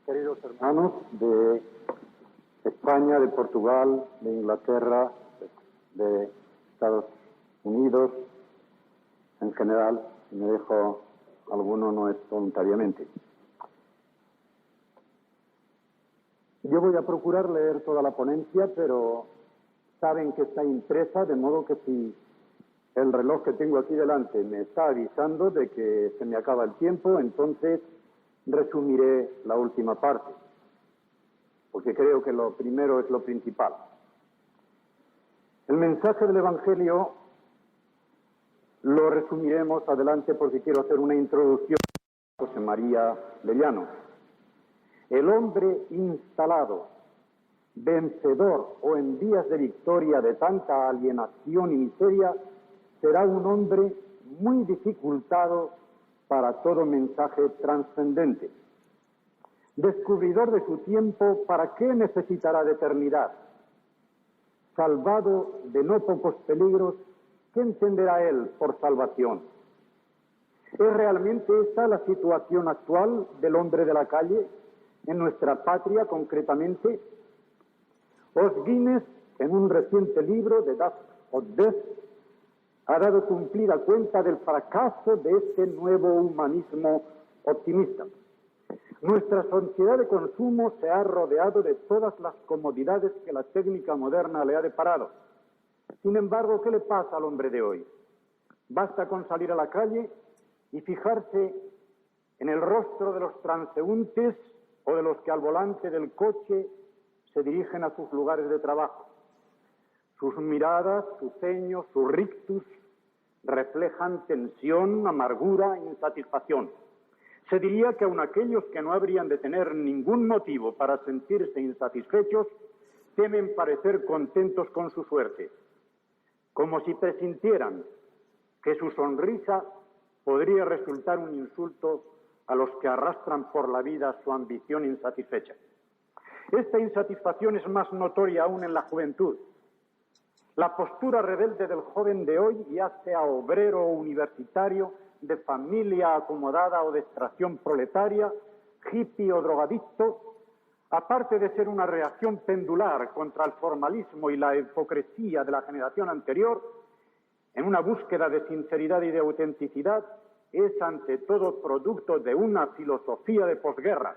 queridos hermanos de España, de Portugal, de Inglaterra, de Estados Unidos, en general, si me dejo alguno no es voluntariamente. Yo voy a procurar leer toda la ponencia, pero saben que está impresa, de modo que si el reloj que tengo aquí delante me está avisando de que se me acaba el tiempo, entonces resumiré la última parte, porque creo que lo primero es lo principal. El mensaje del Evangelio lo resumiremos adelante porque quiero hacer una introducción a José María de Llano. El hombre instalado, vencedor o en vías de victoria de tanta alienación y miseria, será un hombre muy dificultado para todo mensaje trascendente. Descubridor de su tiempo, ¿para qué necesitará de eternidad? Salvado de no pocos peligros, ¿qué entenderá él por salvación? ¿Es realmente esta la situación actual del hombre de la calle, en nuestra patria concretamente? Os Guinness, en un reciente libro de Das of Death, ha dado cumplida cuenta del fracaso de este nuevo humanismo optimista. Nuestra sociedad de consumo se ha rodeado de todas las comodidades que la técnica moderna le ha deparado. Sin embargo, ¿qué le pasa al hombre de hoy? Basta con salir a la calle y fijarse en el rostro de los transeúntes o de los que al volante del coche se dirigen a sus lugares de trabajo. Sus miradas, sus ceños, sus rictus reflejan tensión, amargura, insatisfacción. Se diría que aun aquellos que no habrían de tener ningún motivo para sentirse insatisfechos temen parecer contentos con su suerte, como si presintieran que su sonrisa podría resultar un insulto a los que arrastran por la vida su ambición insatisfecha. Esta insatisfacción es más notoria aún en la juventud. La postura rebelde del joven de hoy, ya sea obrero o universitario, de familia acomodada o de extracción proletaria, hippie o drogadicto, aparte de ser una reacción pendular contra el formalismo y la hipocresía de la generación anterior, en una búsqueda de sinceridad y de autenticidad, es ante todo producto de una filosofía de posguerra,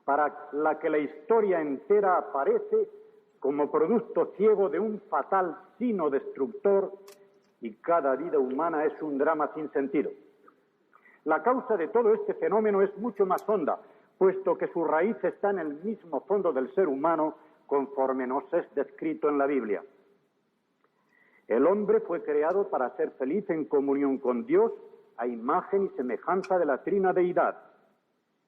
para la que la historia entera aparece como producto ciego de un fatal sino destructor, y cada vida humana es un drama sin sentido. La causa de todo este fenómeno es mucho más honda, puesto que su raíz está en el mismo fondo del ser humano, conforme nos es descrito en la Biblia. El hombre fue creado para ser feliz en comunión con Dios, a imagen y semejanza de la trina deidad.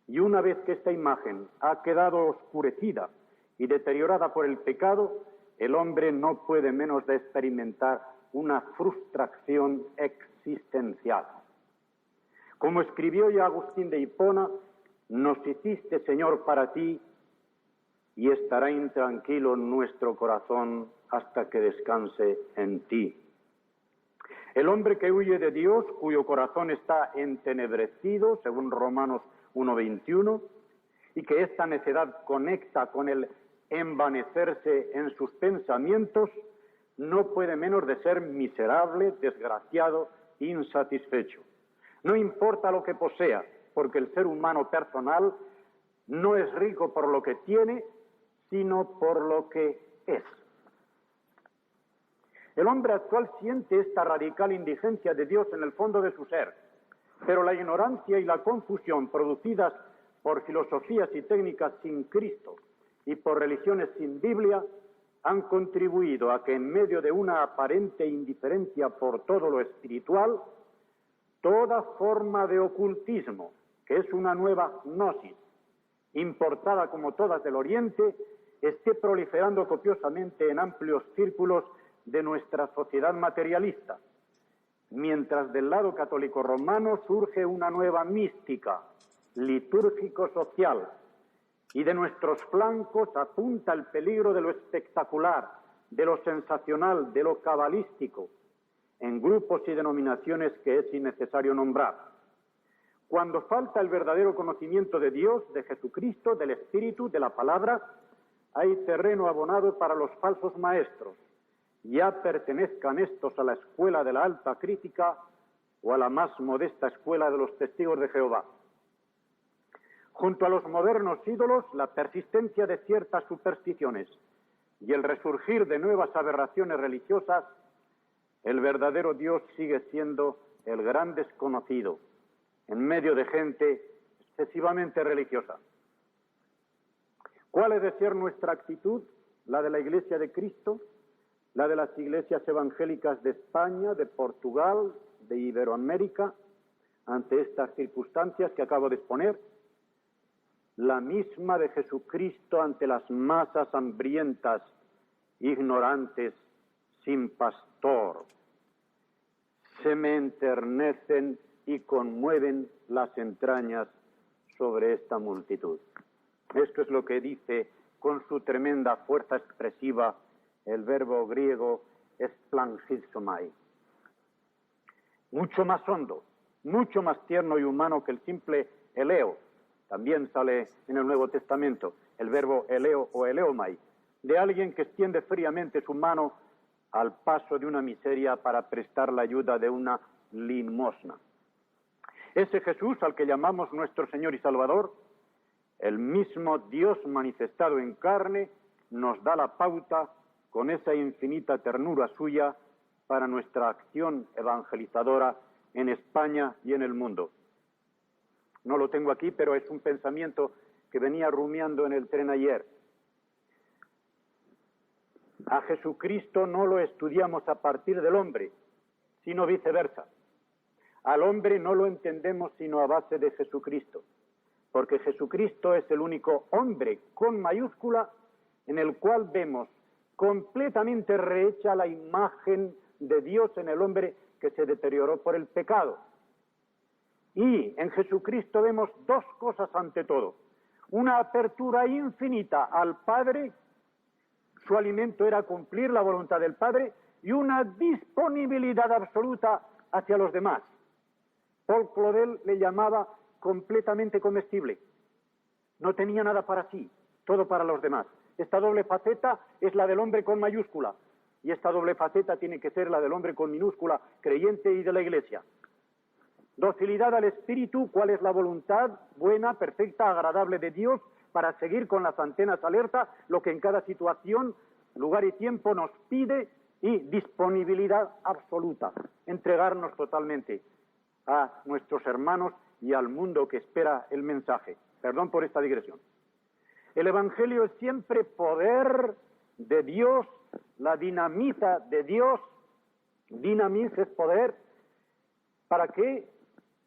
Y una vez que esta imagen ha quedado oscurecida y deteriorada por el pecado, el hombre no puede menos de experimentar una frustración existencial. Como escribió ya Agustín de Hipona, nos hiciste, Señor, para ti, y estará intranquilo nuestro corazón hasta que descanse en ti. El hombre que huye de Dios, cuyo corazón está entenebrecido, según Romanos 1:21, y que esta necedad conecta con el envanecerse en sus pensamientos, no puede menos de ser miserable, desgraciado, insatisfecho. No importa lo que posea, porque el ser humano personal no es rico por lo que tiene, sino por lo que es. El hombre actual siente esta radical indigencia de Dios en el fondo de su ser, pero la ignorancia y la confusión producidas por filosofías y técnicas sin Cristo y por religiones sin Biblia han contribuido a que en medio de una aparente indiferencia por todo lo espiritual, toda forma de ocultismo, que es una nueva gnosis, importada como todas del Oriente, esté proliferando copiosamente en amplios círculos de nuestra sociedad materialista, mientras del lado católico romano surge una nueva mística, litúrgico-social, y de nuestros flancos apunta el peligro de lo espectacular, de lo sensacional, de lo cabalístico, en grupos y denominaciones que es innecesario nombrar. Cuando falta el verdadero conocimiento de Dios, de Jesucristo, del Espíritu, de la Palabra, hay terreno abonado para los falsos maestros, ya pertenezcan estos a la escuela de la alta crítica o a la más modesta escuela de los testigos de Jehová. Junto a los modernos ídolos, la persistencia de ciertas supersticiones y el resurgir de nuevas aberraciones religiosas, el verdadero Dios sigue siendo el gran desconocido en medio de gente excesivamente religiosa. ¿Cuál es de ser nuestra actitud? La de la Iglesia de Cristo, la de las iglesias evangélicas de España, de Portugal, de Iberoamérica, ante estas circunstancias que acabo de exponer, la misma de Jesucristo ante las masas hambrientas, ignorantes, sin pastor. Se me enternecen y conmueven las entrañas sobre esta multitud. Esto es lo que dice con su tremenda fuerza expresiva el verbo griego esplanchizomai. Mucho más hondo, mucho más tierno y humano que el simple eleo. También sale en el Nuevo Testamento el verbo eleo o eleomai, de alguien que extiende fríamente su mano al paso de una miseria para prestar la ayuda de una limosna. Ese Jesús al que llamamos nuestro Señor y Salvador, el mismo Dios manifestado en carne, nos da la pauta con esa infinita ternura suya para nuestra acción evangelizadora en España y en el mundo. No lo tengo aquí, pero es un pensamiento que venía rumiando en el tren ayer. A Jesucristo no lo estudiamos a partir del hombre, sino viceversa. Al hombre no lo entendemos sino a base de Jesucristo, porque Jesucristo es el único hombre con mayúscula en el cual vemos completamente rehecha la imagen de Dios en el hombre que se deterioró por el pecado. Y en Jesucristo vemos dos cosas ante todo: una apertura infinita al Padre, su alimento era cumplir la voluntad del Padre, y una disponibilidad absoluta hacia los demás. Paul Claudel le llamaba completamente comestible. No tenía nada para sí, todo para los demás. Esta doble faceta es la del hombre con mayúscula, y esta doble faceta tiene que ser la del hombre con minúscula, creyente y de la Iglesia. Docilidad al Espíritu, cuál es la voluntad buena, perfecta, agradable de Dios, para seguir con las antenas alerta, lo que en cada situación, lugar y tiempo nos pide, y disponibilidad absoluta, entregarnos totalmente a nuestros hermanos y al mundo que espera el mensaje. Perdón por esta digresión. El Evangelio es siempre poder de Dios, la dinamita de Dios. Dinamis es poder. ¿Para qué?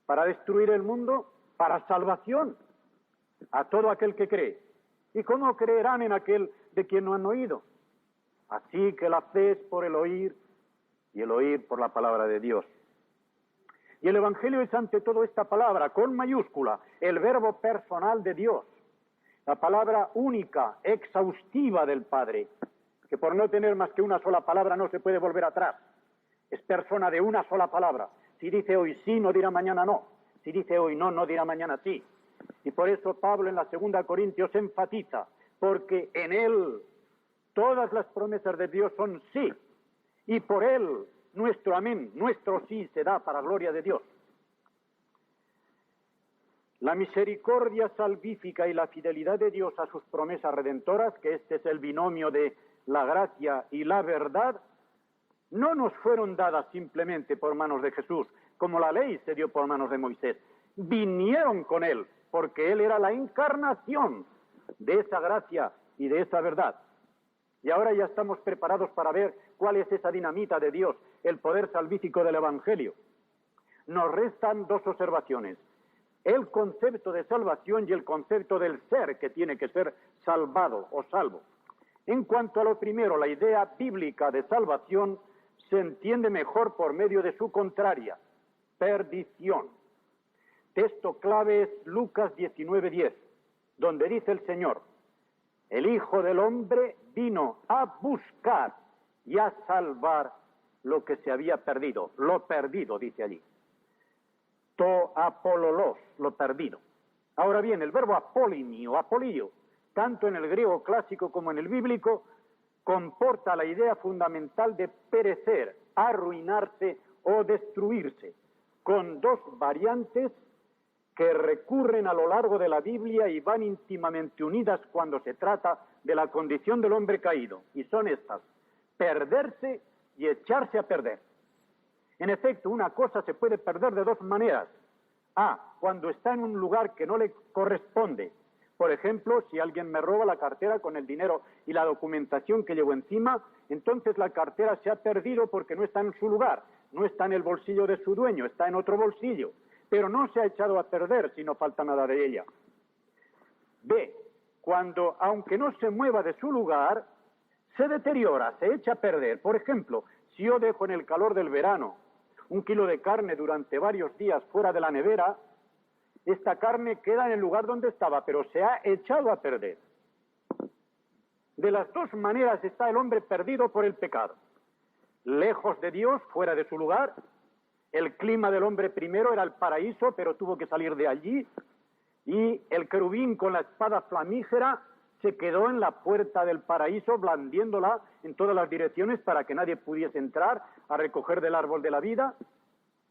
Para destruir el mundo, para salvación a todo aquel que cree. ¿Y cómo creerán en aquel de quien no han oído? Así que la fe es por el oír, y el oír por la palabra de Dios. Y el Evangelio es ante todo esta palabra, con mayúscula, el verbo personal de Dios, la palabra única, exhaustiva del Padre, que por no tener más que una sola palabra no se puede volver atrás. Es persona de una sola palabra. Si dice hoy sí, no dirá mañana no. Si dice hoy no, no dirá mañana sí. Y por eso Pablo en la 2 Corintios enfatiza, porque en él todas las promesas de Dios son sí, y por él nuestro amén, nuestro sí se da para gloria de Dios. La misericordia salvífica y la fidelidad de Dios a sus promesas redentoras, que este es el binomio de la gracia y la verdad, no nos fueron dadas simplemente por manos de Jesús, como la ley se dio por manos de Moisés. Vinieron con él, porque él era la encarnación de esa gracia y de esa verdad. Y ahora ya estamos preparados para ver cuál es esa dinamita de Dios, el poder salvífico del Evangelio. Nos restan dos observaciones: el concepto de salvación y el concepto del ser que tiene que ser salvado o salvo. En cuanto a lo primero, la idea bíblica de salvación se entiende mejor por medio de su contraria, perdición. Texto clave es Lucas 19:10, donde dice el Señor: el Hijo del Hombre vino a buscar y a salvar lo que se había perdido. Lo perdido, dice allí. to apololos, lo perdido. Ahora bien, el verbo apolini o apolio, tanto en el griego clásico como en el bíblico, comporta la idea fundamental de perecer, arruinarse o destruirse, con dos variantes que recurren a lo largo de la Biblia y van íntimamente unidas cuando se trata de la condición del hombre caído, y son estas: perderse y echarse a perder. En efecto, una cosa se puede perder de dos maneras. A, cuando está en un lugar que no le corresponde. Por ejemplo, si alguien me roba la cartera con el dinero y la documentación que llevo encima, entonces la cartera se ha perdido porque no está en su lugar, no está en el bolsillo de su dueño, está en otro bolsillo, pero no se ha echado a perder si no falta nada de ella. B, cuando, aunque no se mueva de su lugar, se deteriora, se echa a perder. Por ejemplo, si yo dejo en el calor del verano 1 kilo de carne durante varios días fuera de la nevera, esta carne queda en el lugar donde estaba, pero se ha echado a perder. De las dos maneras está el hombre perdido por el pecado. Lejos de Dios, fuera de su lugar. El clima del hombre primero era el paraíso, pero tuvo que salir de allí. Y el querubín con la espada flamígera se quedó en la puerta del paraíso, blandiéndola en todas las direcciones para que nadie pudiese entrar a recoger del árbol de la vida,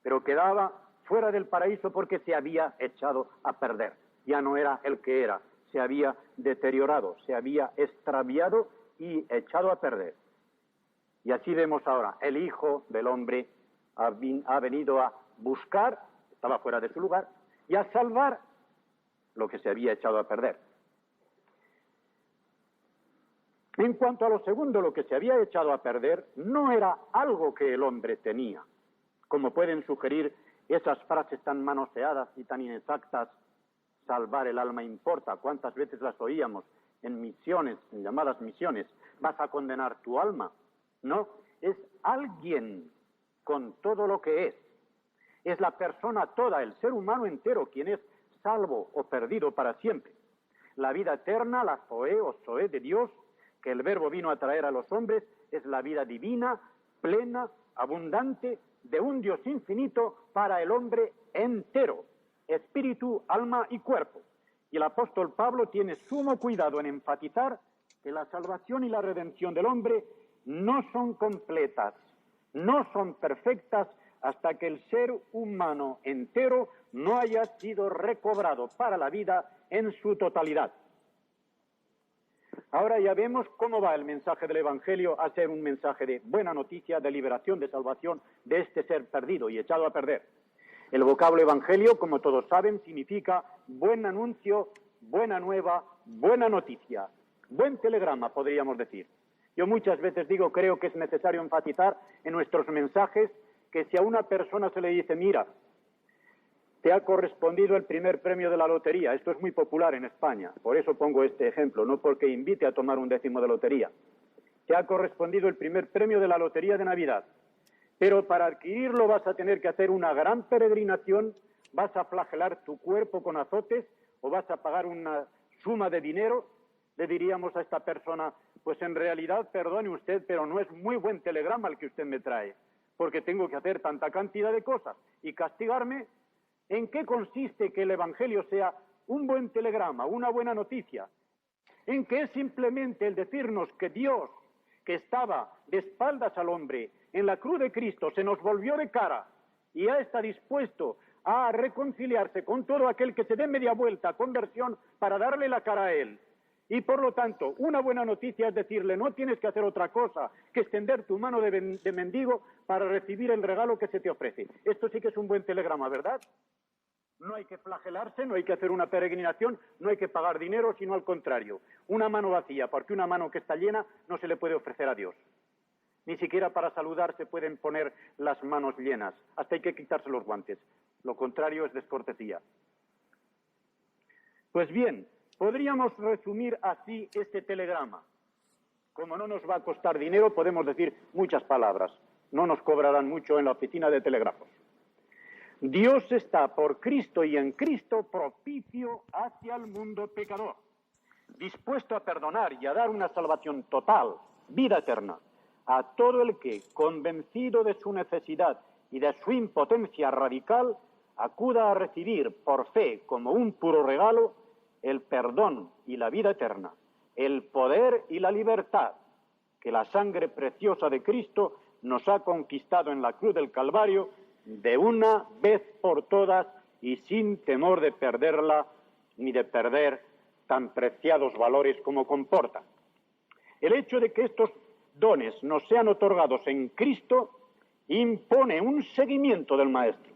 pero quedaba fuera del paraíso porque se había echado a perder. Ya no era el que era, se había deteriorado, se había extraviado y echado a perder. Y así vemos ahora, el Hijo del Hombre ha venido a buscar, estaba fuera de su lugar, y a salvar lo que se había echado a perder. En cuanto a lo segundo, lo que se había echado a perder no era algo que el hombre tenía, como pueden sugerir esas frases tan manoseadas y tan inexactas: salvar el alma importa. ¿Cuántas veces las oíamos en misiones, en llamadas misiones? ¿Vas a condenar tu alma? No, es alguien con todo lo que es. Es la persona toda, el ser humano entero, quien es salvo o perdido para siempre. La vida eterna, la zoe o zoe de Dios, que el Verbo vino a traer a los hombres, es la vida divina, plena, abundante, de un Dios infinito para el hombre entero, espíritu, alma y cuerpo. Y el apóstol Pablo tiene sumo cuidado en enfatizar que la salvación y la redención del hombre no son completas, no son perfectas, hasta que el ser humano entero no haya sido recobrado para la vida en su totalidad. Ahora ya vemos cómo va el mensaje del Evangelio a ser un mensaje de buena noticia, de liberación, de salvación de este ser perdido y echado a perder. El vocablo Evangelio, como todos saben, significa buen anuncio, buena nueva, buena noticia, buen telegrama, podríamos decir. Yo muchas veces digo, creo que es necesario enfatizar en nuestros mensajes que si a una persona se le dice, mira, te ha correspondido el primer premio de la lotería. Esto es muy popular en España, por eso pongo este ejemplo, no porque invite a tomar un décimo de lotería. Te ha correspondido el primer premio de la lotería de Navidad, pero para adquirirlo vas a tener que hacer una gran peregrinación, vas a flagelar tu cuerpo con azotes o vas a pagar una suma de dinero. Le diríamos a esta persona, pues en realidad, perdone usted, pero no es muy buen telegrama el que usted me trae, porque tengo que hacer tanta cantidad de cosas y castigarme. ¿En qué consiste que el Evangelio sea un buen telegrama, una buena noticia? En que es simplemente el decirnos que Dios, que estaba de espaldas al hombre, en la cruz de Cristo se nos volvió de cara y ya está dispuesto a reconciliarse con todo aquel que se dé media vuelta a conversión para darle la cara a él. Y por lo tanto, una buena noticia es decirle, no tienes que hacer otra cosa que extender tu mano de mendigo para recibir el regalo que se te ofrece. Esto sí que es un buen telegrama, ¿verdad? No hay que flagelarse, no hay que hacer una peregrinación, no hay que pagar dinero, sino al contrario. Una mano vacía, porque una mano que está llena no se le puede ofrecer a Dios. Ni siquiera para saludar se pueden poner las manos llenas, hasta hay que quitarse los guantes. Lo contrario es descortesía. Pues bien, podríamos resumir así este telegrama. Como no nos va a costar dinero, podemos decir muchas palabras. No nos cobrarán mucho en la oficina de telégrafos. Dios está por Cristo y en Cristo propicio hacia el mundo pecador, dispuesto a perdonar y a dar una salvación total, vida eterna, a todo el que, convencido de su necesidad y de su impotencia radical, acuda a recibir por fe como un puro regalo el perdón y la vida eterna, el poder y la libertad que la sangre preciosa de Cristo nos ha conquistado en la cruz del Calvario de una vez por todas y sin temor de perderla ni de perder tan preciados valores como comporta. El hecho de que estos dones nos sean otorgados en Cristo impone un seguimiento del Maestro.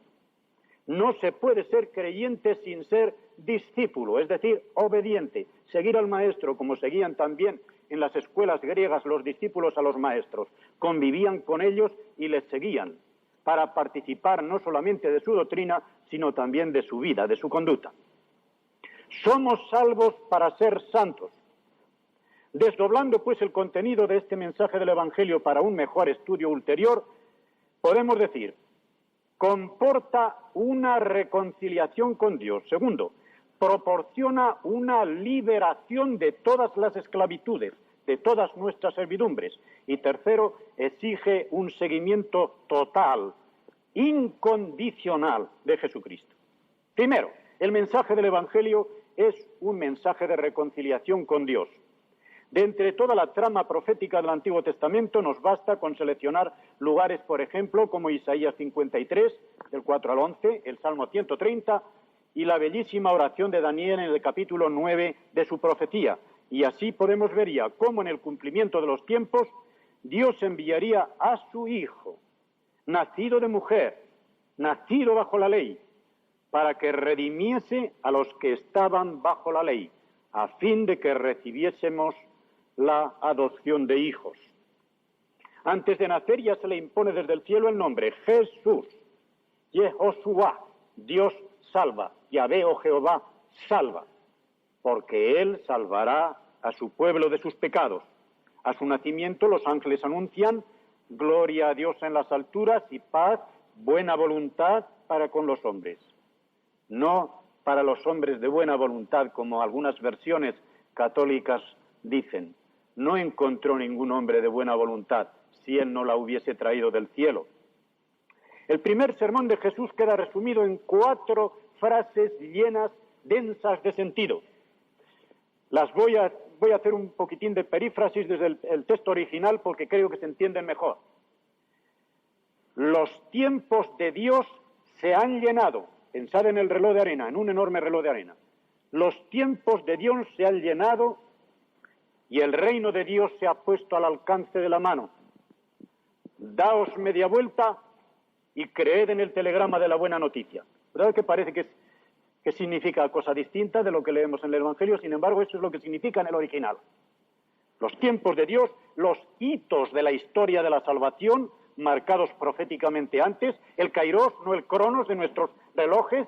No se puede ser creyente sin ser discípulo, es decir, obediente, seguir al Maestro como seguían también en las escuelas griegas los discípulos a los maestros, convivían con ellos y les seguían para participar no solamente de su doctrina, sino también de su vida, de su conducta. Somos salvos para ser santos. Desdoblando pues el contenido de este mensaje del Evangelio para un mejor estudio ulterior, podemos decir, comporta una reconciliación con Dios. Segundo, proporciona una liberación de todas las esclavitudes, de todas nuestras servidumbres. Y tercero, exige un seguimiento total, incondicional de Jesucristo. Primero, el mensaje del Evangelio es un mensaje de reconciliación con Dios. De entre toda la trama profética del Antiguo Testamento nos basta con seleccionar lugares, por ejemplo, como Isaías 53, del 4 al 11, el Salmo 130 y la bellísima oración de Daniel en el capítulo 9 de su profecía. Y así podemos ver ya cómo en el cumplimiento de los tiempos Dios enviaría a su Hijo, nacido de mujer, nacido bajo la ley, para que redimiese a los que estaban bajo la ley, a fin de que recibiésemos la adopción de hijos. Antes de nacer ya se le impone desde el cielo el nombre Jesús, Yehoshua, Dios salva, Yahvé o Jehová salva, porque Él salvará a su pueblo de sus pecados. A su nacimiento los ángeles anuncian gloria a Dios en las alturas y paz, buena voluntad para con los hombres. No para los hombres de buena voluntad, como algunas versiones católicas dicen. No encontró ningún hombre de buena voluntad si él no la hubiese traído del cielo. El primer sermón de Jesús queda resumido en 4 frases llenas, densas de sentido. Las voy a hacer un poquitín de perífrasis desde el texto original porque creo que se entienden mejor. Los tiempos de Dios se han llenado. Pensad en el reloj de arena, en un enorme reloj de arena. Los tiempos de Dios se han llenado y el reino de Dios se ha puesto al alcance de la mano. Daos media vuelta y creed en el telegrama de la buena noticia. ¿Verdad que parece que significa cosa distinta de lo que leemos en el Evangelio? Sin embargo, eso es lo que significa en el original. Los tiempos de Dios, los hitos de la historia de la salvación, marcados proféticamente antes, el kairos, no el cronos de nuestros relojes,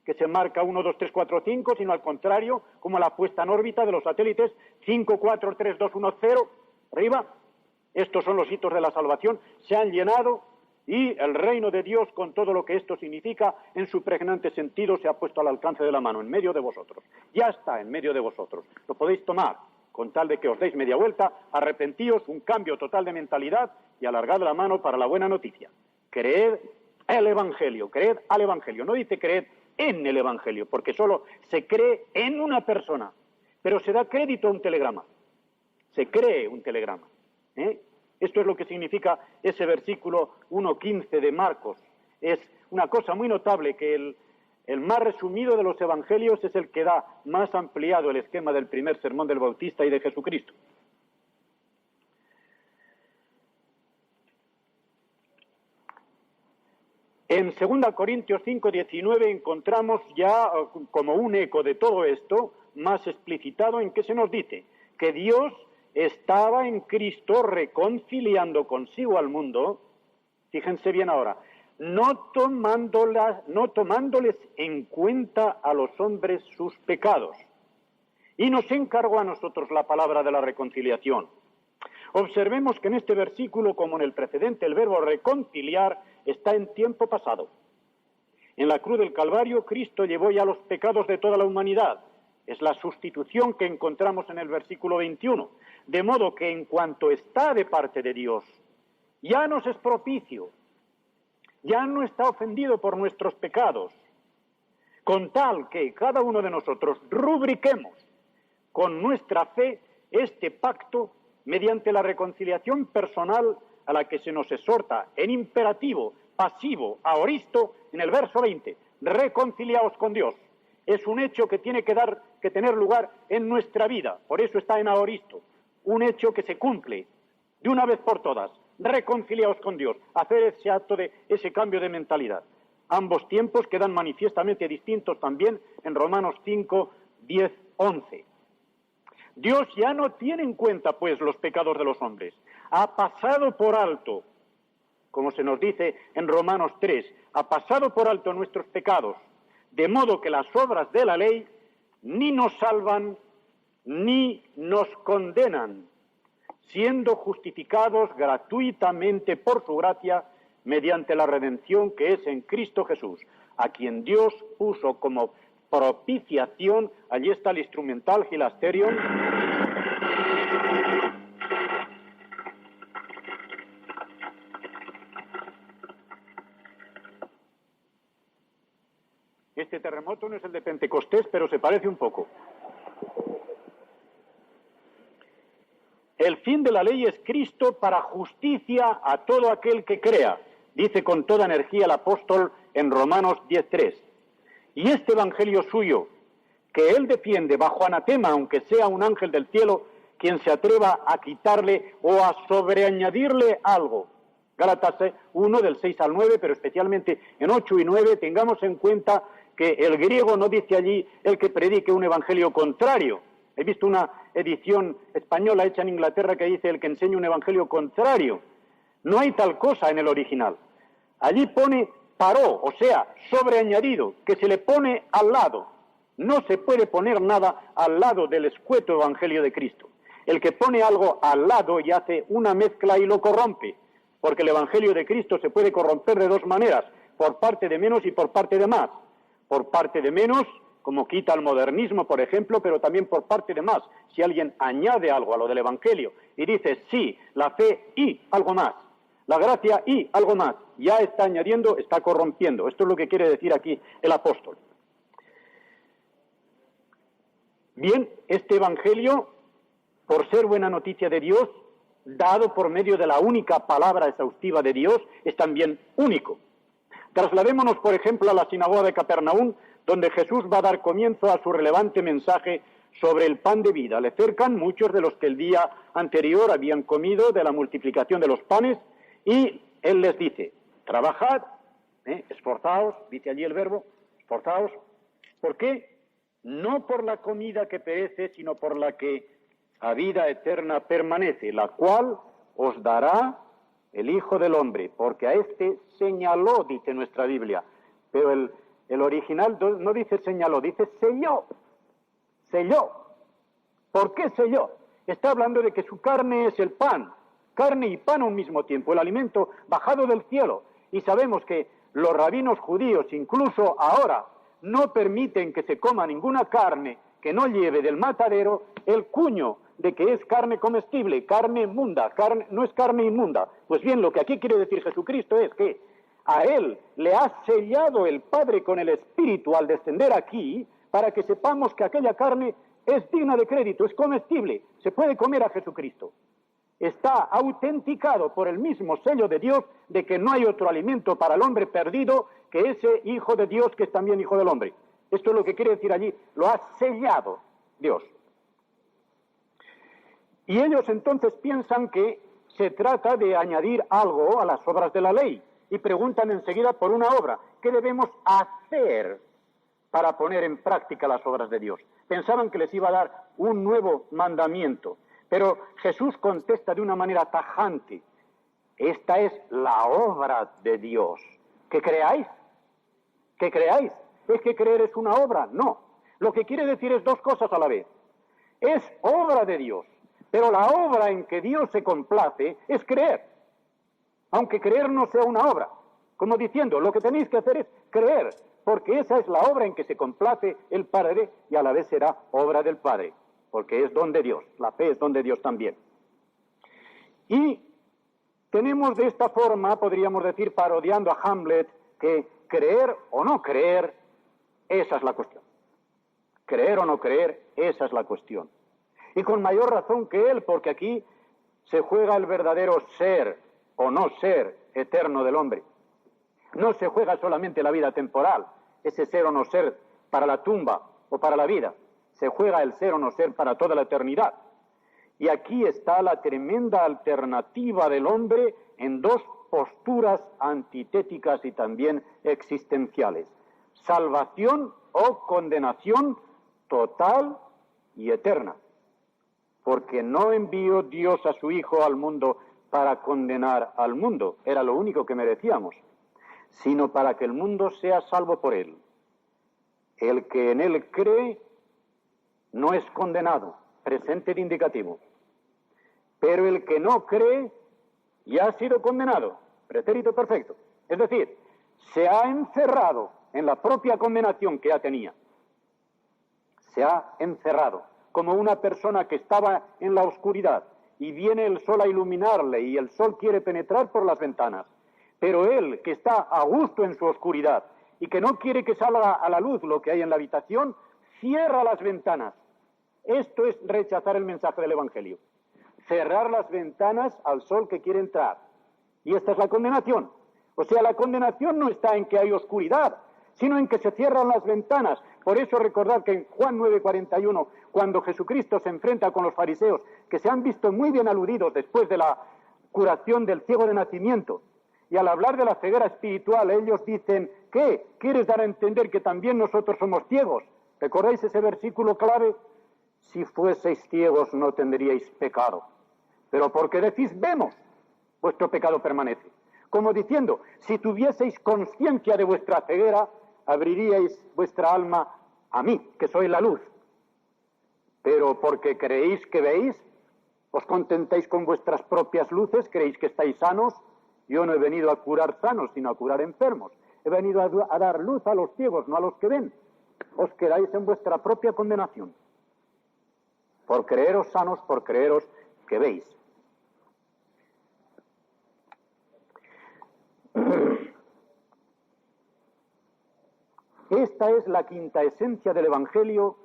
que se marca 1, 2, 3, 4, 5, sino al contrario, como la puesta en órbita de los satélites 5, 4, 3, 2, 1, 0, arriba. Estos son los hitos de la salvación, se han llenado y el reino de Dios, con todo lo que esto significa, en su pregnante sentido, se ha puesto al alcance de la mano, en medio de vosotros. Ya está en medio de vosotros. Lo podéis tomar, con tal de que os deis media vuelta, arrepentíos, un cambio total de mentalidad y alargad la mano para la buena noticia. Creed el Evangelio, creed al Evangelio. No dice creed en el Evangelio, porque solo se cree en una persona, pero se da crédito a un telegrama. Se cree un telegrama. Esto es lo que significa ese versículo 1:15 de Marcos. Es una cosa muy notable que el más resumido de los evangelios es el que da más ampliado el esquema del primer sermón del Bautista y de Jesucristo. En 2 Corintios 5:19 encontramos ya como un eco de todo esto, más explicitado, en que se nos dice que Dios estaba en Cristo reconciliando consigo al mundo, fíjense bien ahora, no tomándoles en cuenta a los hombres sus pecados. Y nos encargó a nosotros la palabra de la reconciliación. Observemos que en este versículo, como en el precedente, el verbo reconciliar está en tiempo pasado. En la cruz del Calvario, Cristo llevó ya los pecados de toda la humanidad. Es la sustitución que encontramos en el versículo 21. De modo que en cuanto está de parte de Dios, ya nos es propicio, ya no está ofendido por nuestros pecados, con tal que cada uno de nosotros rubriquemos con nuestra fe este pacto mediante la reconciliación personal a la que se nos exhorta en imperativo, pasivo, aoristo, en el verso 20. Reconciliaos con Dios. Es un hecho que tiene que tener lugar en nuestra vida, por eso está en aoristo. Un hecho que se cumple de una vez por todas. Reconciliaos con Dios, hacer ese acto de ese cambio de mentalidad. Ambos tiempos quedan manifiestamente distintos también en Romanos 5, 10, 11. Dios ya no tiene en cuenta, pues, los pecados de los hombres. Ha pasado por alto, como se nos dice en Romanos 3, ha pasado por alto nuestros pecados, de modo que las obras de la ley ni nos salvan ni nos condenan, siendo justificados gratuitamente por su gracia mediante la redención que es en Cristo Jesús, a quien Dios puso como propiciación. Allí está el instrumental Hilasterion. Este terremoto no es el de Pentecostés, pero se parece un poco. El fin de la ley es Cristo para justicia a todo aquel que crea, dice con toda energía el apóstol en Romanos 10:3. Y este evangelio suyo, que él defiende bajo anatema, aunque sea un ángel del cielo, quien se atreva a quitarle o a sobreañadirle algo. Gálatas 1 del 6 al 9, pero especialmente en 8 y 9, tengamos en cuenta que el griego no dice allí el que predique un evangelio contrario. He visto una edición española hecha en Inglaterra que dice el que enseña un evangelio contrario. No hay tal cosa en el original. Allí pone paró, o sea, sobreañadido, que se le pone al lado. No se puede poner nada al lado del escueto evangelio de Cristo. El que pone algo al lado y hace una mezcla y lo corrompe, porque el evangelio de Cristo se puede corromper de dos maneras, por parte de menos y por parte de más. Por parte de menos, como quita el modernismo, por ejemplo, pero también por parte de más. Si alguien añade algo a lo del evangelio y dice sí, la fe y algo más, la gracia y algo más, ya está añadiendo, está corrompiendo. Esto es lo que quiere decir aquí el apóstol. Bien, este evangelio, por ser buena noticia de Dios, dado por medio de la única palabra exhaustiva de Dios, es también único. Trasladémonos, por ejemplo, a la sinagoga de Capernaum, donde Jesús va a dar comienzo a su relevante mensaje sobre el pan de vida. Le cercan muchos de los que el día anterior habían comido de la multiplicación de los panes, y Él les dice, trabajad, esforzaos, dice allí el verbo, esforzaos. ¿Por qué? No por la comida que perece, sino por la que a vida eterna permanece, la cual os dará el Hijo del Hombre, porque a este señaló, dice nuestra Biblia, pero el original no dice señaló, dice selló, selló. ¿Por qué selló? Está hablando de que su carne es el pan, carne y pan a un mismo tiempo, el alimento bajado del cielo. Y sabemos que los rabinos judíos, incluso ahora, no permiten que se coma ninguna carne que no lleve del matadero el cuño de que es carne comestible, carne inmunda, no es carne inmunda. Pues bien, lo que aquí quiere decir Jesucristo es que a Él le ha sellado el Padre con el Espíritu al descender aquí, para que sepamos que aquella carne es digna de crédito, es comestible, se puede comer a Jesucristo. Está autenticado por el mismo sello de Dios de que no hay otro alimento para el hombre perdido que ese Hijo de Dios que es también Hijo del Hombre. Esto es lo que quiere decir allí, lo ha sellado Dios. Y ellos entonces piensan que se trata de añadir algo a las obras de la ley y preguntan enseguida por una obra. ¿Qué debemos hacer para poner en práctica las obras de Dios? Pensaban que les iba a dar un nuevo mandamiento, pero Jesús contesta de una manera tajante. Esta es la obra de Dios. ¿Que creáis? ¿Que creáis? ¿Es que creer es una obra? No. Lo que quiere decir es dos cosas a la vez. Es obra de Dios, pero la obra en que Dios se complace es creer, aunque creer no sea una obra. Como diciendo, lo que tenéis que hacer es creer, porque esa es la obra en que se complace el Padre y a la vez será obra del Padre, porque es don de Dios, la fe es don de Dios también. Y tenemos de esta forma, podríamos decir, parodiando a Hamlet, que creer o no creer Esa es la cuestión. Creer o no creer, esa es la cuestión. Y con mayor razón que él, porque aquí se juega el verdadero ser o no ser eterno del hombre. No se juega solamente la vida temporal, ese ser o no ser para la tumba o para la vida. Se juega el ser o no ser para toda la eternidad. Y aquí está la tremenda alternativa del hombre en dos posturas antitéticas y también existenciales. Salvación o condenación total y eterna. Porque no envió Dios a su Hijo al mundo para condenar al mundo, era lo único que merecíamos, sino para que el mundo sea salvo por él. El que en él cree no es condenado, presente de indicativo. Pero el que no cree ya ha sido condenado, pretérito perfecto. Es decir, se ha encerrado en la propia condenación que ya tenía. Se ha encerrado, como una persona que estaba en la oscuridad y viene el sol a iluminarle y el sol quiere penetrar por las ventanas. Pero él, que está a gusto en su oscuridad y que no quiere que salga a la luz lo que hay en la habitación, cierra las ventanas. Esto es rechazar el mensaje del Evangelio. Cerrar las ventanas al sol que quiere entrar. Y esta es la condenación. O sea, la condenación no está en que hay oscuridad, sino en que se cierran las ventanas. Por eso recordad que en Juan 9:41, cuando Jesucristo se enfrenta con los fariseos, que se han visto muy bien aludidos después de la curación del ciego de nacimiento, y al hablar de la ceguera espiritual, ellos dicen, ¿qué? ¿Quieres dar a entender que también nosotros somos ciegos? ¿Recordáis ese versículo clave? Si fueseis ciegos no tendríais pecado. Pero porque decís, vemos, vuestro pecado permanece. Como diciendo, si tuvieseis conciencia de vuestra ceguera, abriríais vuestra alma a mí, que soy la luz. Pero porque creéis que veis, os contentáis con vuestras propias luces, creéis que estáis sanos. Yo no he venido a curar sanos, sino a curar enfermos. He venido a dar luz a los ciegos, no a los que ven. Os quedáis en vuestra propia condenación. Por creeros sanos, por creeros que veis. Esta es la quinta esencia del Evangelio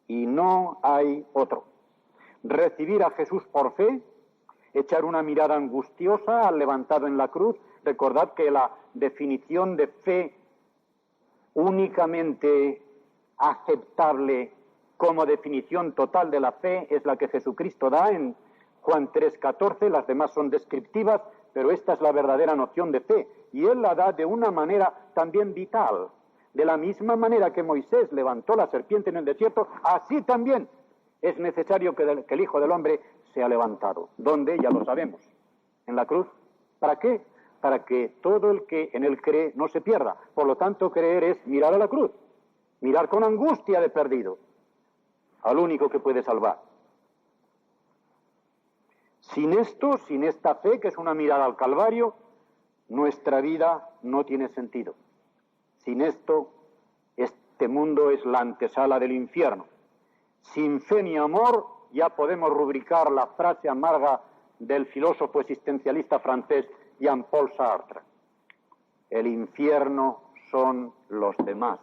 y no hay otro. Recibir a Jesús por fe, echar una mirada angustiosa al levantado en la cruz. Recordad que la definición de fe únicamente aceptable como definición total de la fe es la que Jesucristo da en Juan 3:14, las demás son descriptivas, pero esta es la verdadera noción de fe, y él la da de una manera también vital. De la misma manera que Moisés levantó la serpiente en el desierto, así también es necesario que el Hijo del Hombre sea levantado. ¿Dónde? Ya lo sabemos. En la cruz. ¿Para qué? Para que todo el que en él cree no se pierda. Por lo tanto, creer es mirar a la cruz, mirar con angustia de perdido al único que puede salvar. Sin esto, sin esta fe, que es una mirada al Calvario, nuestra vida no tiene sentido. Sin esto, este mundo es la antesala del infierno. Sin fe ni amor, ya podemos rubricar la frase amarga del filósofo existencialista francés Jean-Paul Sartre. El infierno son los demás.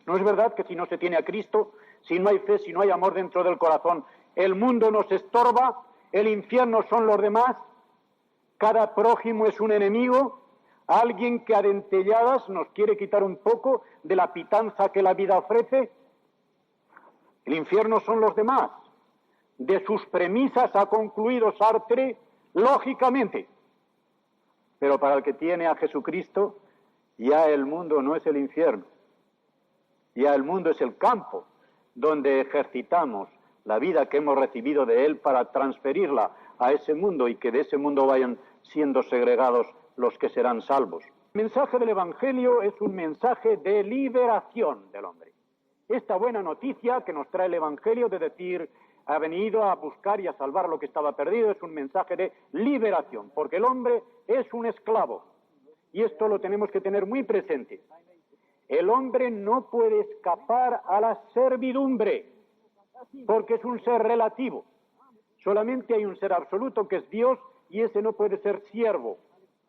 ¿No es verdad que si no se tiene a Cristo, si no hay fe, si no hay amor dentro del corazón, el mundo nos estorba, el infierno son los demás, cada prójimo es un enemigo, alguien que a dentelladas nos quiere quitar un poco de la pitanza que la vida ofrece? El infierno son los demás. De sus premisas ha concluido Sartre lógicamente. Pero para el que tiene a Jesucristo, ya el mundo no es el infierno. Ya el mundo es el campo donde ejercitamos la vida que hemos recibido de Él para transferirla a ese mundo y que de ese mundo vayan siendo segregados los que serán salvos. El mensaje del Evangelio es un mensaje de liberación del hombre. Esta buena noticia que nos trae el Evangelio de decir, ha venido a buscar y a salvar lo que estaba perdido, es un mensaje de liberación, porque el hombre es un esclavo. Y esto lo tenemos que tener muy presente. El hombre no puede escapar a la servidumbre, porque es un ser relativo. Solamente hay un ser absoluto que es Dios, y ese no puede ser siervo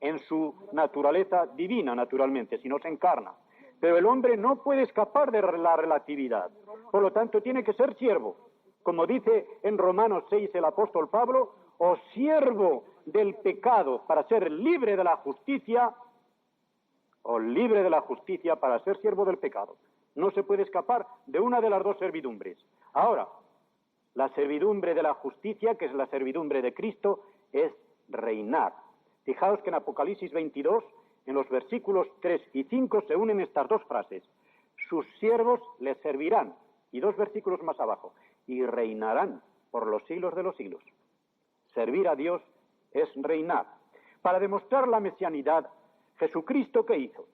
en su naturaleza divina, naturalmente, si no se encarna. pero el hombre no puede escapar de la relatividad. Por lo tanto, tiene que ser siervo. Como dice en Romanos 6 el apóstol Pablo, o siervo del pecado para ser libre de la justicia, o libre de la justicia para ser siervo del pecado. No se puede escapar de una de las dos servidumbres. Ahora, la servidumbre de la justicia, que es la servidumbre de Cristo, es reinar. Fijaos que en Apocalipsis 22, en los versículos 3 y 5, se unen estas dos frases. Sus siervos les servirán. Y dos versículos más abajo. Y reinarán por los siglos de los siglos. Servir a Dios es reinar. Para demostrar la mesianidad, Jesucristo, ¿qué hizo?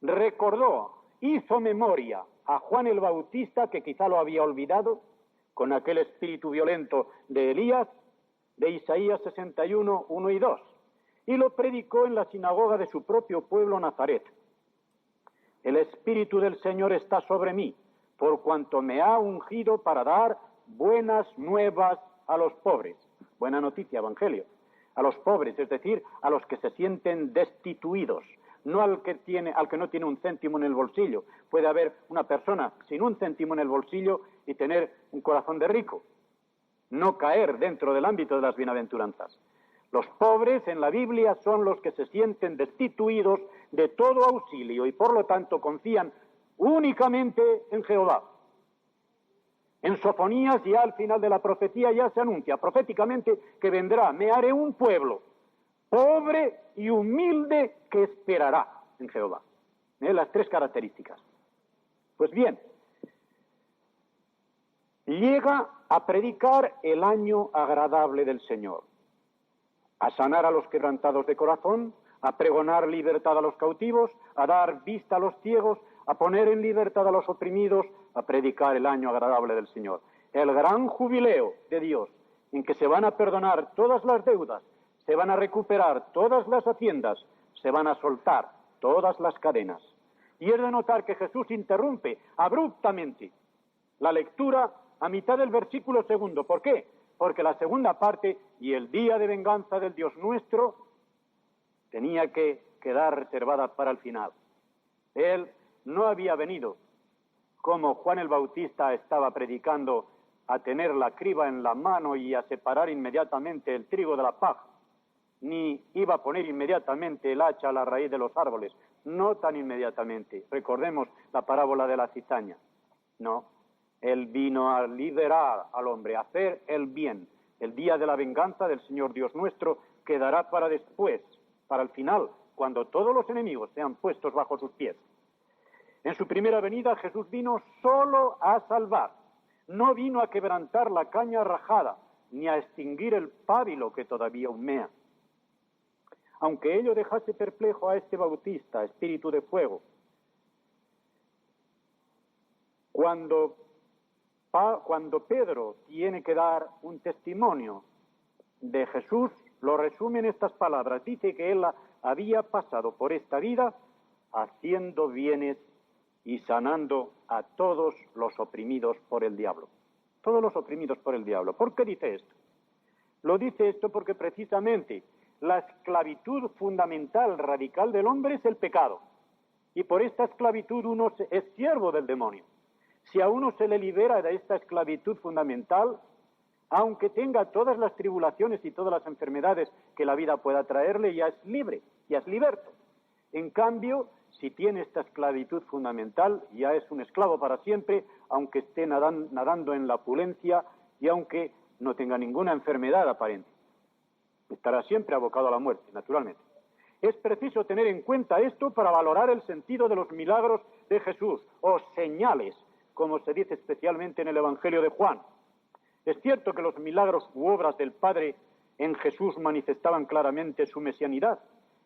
Recordó, hizo memoria a Juan el Bautista, que quizá lo había olvidado, con aquel espíritu violento de Elías, de Isaías 61, 1 y 2, y lo predicó en la sinagoga de su propio pueblo Nazaret. El Espíritu del Señor está sobre mí, por cuanto me ha ungido para dar buenas nuevas a los pobres. Buena noticia, Evangelio. A los pobres, es decir, a los que se sienten destituidos, no al que no tiene un céntimo en el bolsillo. Puede haber una persona sin un céntimo en el bolsillo y tener un corazón de rico, no caer dentro del ámbito de las bienaventuranzas. Los pobres en la Biblia son los que se sienten destituidos de todo auxilio y por lo tanto confían únicamente en Jehová. En Sofonías, ya al final de la profecía, ya se anuncia proféticamente que vendrá, me haré un pueblo pobre y humilde que esperará en Jehová. Las tres características. Pues bien, llega a predicar el año agradable del Señor, a sanar a los quebrantados de corazón, a pregonar libertad a los cautivos, a dar vista a los ciegos, a poner en libertad a los oprimidos, a predicar el año agradable del Señor. El gran jubileo de Dios, en que se van a perdonar todas las deudas, se van a recuperar todas las haciendas, se van a soltar todas las cadenas. Y es de notar que Jesús interrumpe abruptamente la lectura a mitad del versículo segundo. ¿Por qué? Porque la segunda parte, y el día de venganza del Dios nuestro, tenía que quedar reservada para el final. Él no había venido, como Juan el Bautista estaba predicando, a tener la criba en la mano y a separar inmediatamente el trigo de la paja, ni iba a poner inmediatamente el hacha a la raíz de los árboles, no tan inmediatamente. Recordemos la parábola de la cizaña. No, él vino a liberar al hombre, a hacer el bien. El día de la venganza del Señor Dios nuestro quedará para después, para el final, cuando todos los enemigos sean puestos bajo sus pies. En su primera venida Jesús vino solo a salvar, no vino a quebrantar la caña rajada, ni a extinguir el pábilo que todavía humea. Aunque ello dejase perplejo a este Bautista, espíritu de fuego, cuando Pedro tiene que dar un testimonio de Jesús, lo resume en estas palabras. Dice que él había pasado por esta vida haciendo bienes y sanando a todos los oprimidos por el diablo. Todos los oprimidos por el diablo. ¿Por qué dice esto? Lo dice esto porque precisamente la esclavitud fundamental, radical del hombre es el pecado. Y por esta esclavitud uno es siervo del demonio. Si a uno se le libera de esta esclavitud fundamental, aunque tenga todas las tribulaciones y todas las enfermedades que la vida pueda traerle, ya es libre, ya es liberto. En cambio, si tiene esta esclavitud fundamental, ya es un esclavo para siempre, aunque esté nadando en la opulencia y aunque no tenga ninguna enfermedad aparente. Estará siempre abocado a la muerte, naturalmente. Es preciso tener en cuenta esto para valorar el sentido de los milagros de Jesús, o señales, como se dice especialmente en el Evangelio de Juan. Es cierto que los milagros u obras del Padre en Jesús manifestaban claramente su mesianidad,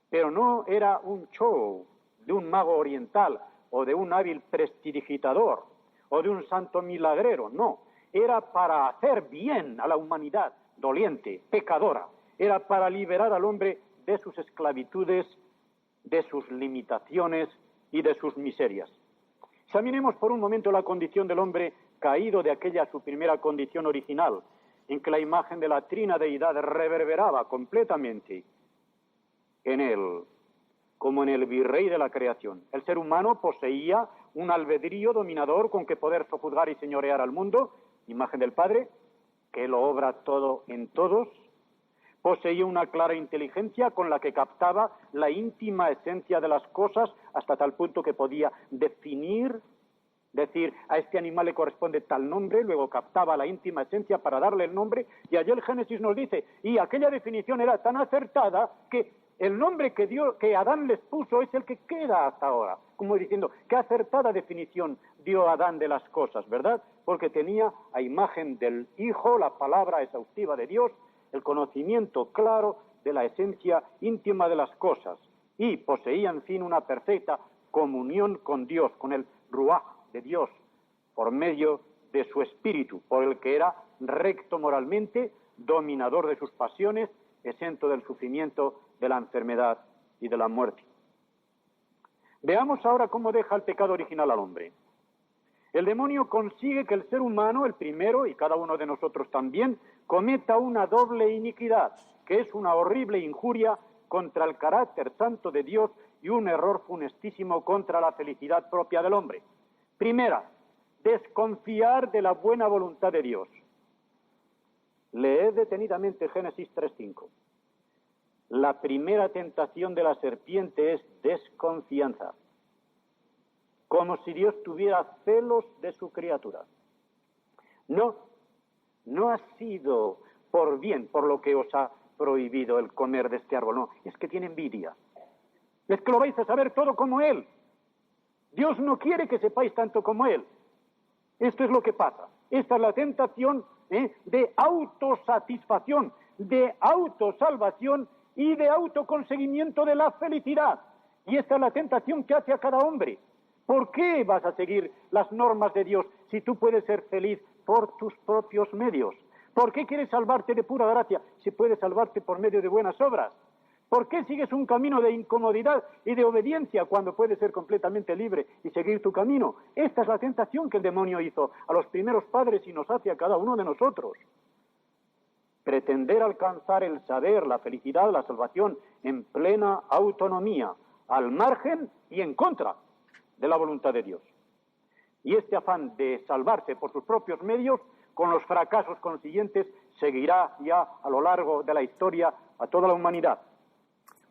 pero no era un show de un mago oriental o de un hábil prestidigitador o de un santo milagrero, no. Era para hacer bien a la humanidad doliente, pecadora. Era para liberar al hombre de sus esclavitudes, de sus limitaciones y de sus miserias. Examinemos por un momento la condición del hombre caído de aquella su primera condición original, en que la imagen de la trina deidad reverberaba completamente en él. como en el virrey de la creación. El ser humano poseía un albedrío dominador con que poder sojuzgar y señorear al mundo, imagen del Padre, que lo obra todo en todos. Poseía una clara inteligencia con la que captaba la íntima esencia de las cosas hasta tal punto que podía definir, decir, a este animal le corresponde tal nombre, luego captaba la íntima esencia para darle el nombre, y allí el Génesis nos dice, y aquella definición era tan acertada que el nombre que Adán les puso es el que queda hasta ahora, como diciendo, qué acertada definición dio Adán de las cosas, ¿verdad? Porque tenía a imagen del Hijo la palabra exhaustiva de Dios, el conocimiento claro de la esencia íntima de las cosas, y poseía, en fin, una perfecta comunión con Dios, con el Ruaj de Dios, por medio de su espíritu, por el que era recto moralmente, dominador de sus pasiones, exento del sufrimiento, de la enfermedad y de la muerte. Veamos ahora cómo deja el pecado original al hombre. El demonio consigue que el ser humano, el primero, y cada uno de nosotros también, cometa una doble iniquidad, que es una horrible injuria contra el carácter santo de Dios y un error funestísimo contra la felicidad propia del hombre. Primera, desconfiar de la buena voluntad de Dios. Leed detenidamente Génesis 3:5. La primera tentación de la serpiente es desconfianza, como si Dios tuviera celos de su criatura. No ha sido por bien, por lo que os ha prohibido el comer de este árbol, no, es que tiene envidia. Es que lo vais a saber todo como Él. Dios no quiere que sepáis tanto como Él. Esto es lo que pasa. Esta es la tentación de autosatisfacción, de autosalvación y de autoconseguimiento de la felicidad. Y esta es la tentación que hace a cada hombre. ¿Por qué vas a seguir las normas de Dios si tú puedes ser feliz por tus propios medios? ¿Por qué quieres salvarte de pura gracia si puedes salvarte por medio de buenas obras? ¿Por qué sigues un camino de incomodidad y de obediencia cuando puedes ser completamente libre y seguir tu camino? Esta es la tentación que el demonio hizo a los primeros padres y nos hace a cada uno de nosotros. Pretender alcanzar el saber, la felicidad, la salvación en plena autonomía, al margen y en contra de la voluntad de Dios. Y este afán de salvarse por sus propios medios, con los fracasos consiguientes, seguirá ya a lo largo de la historia a toda la humanidad.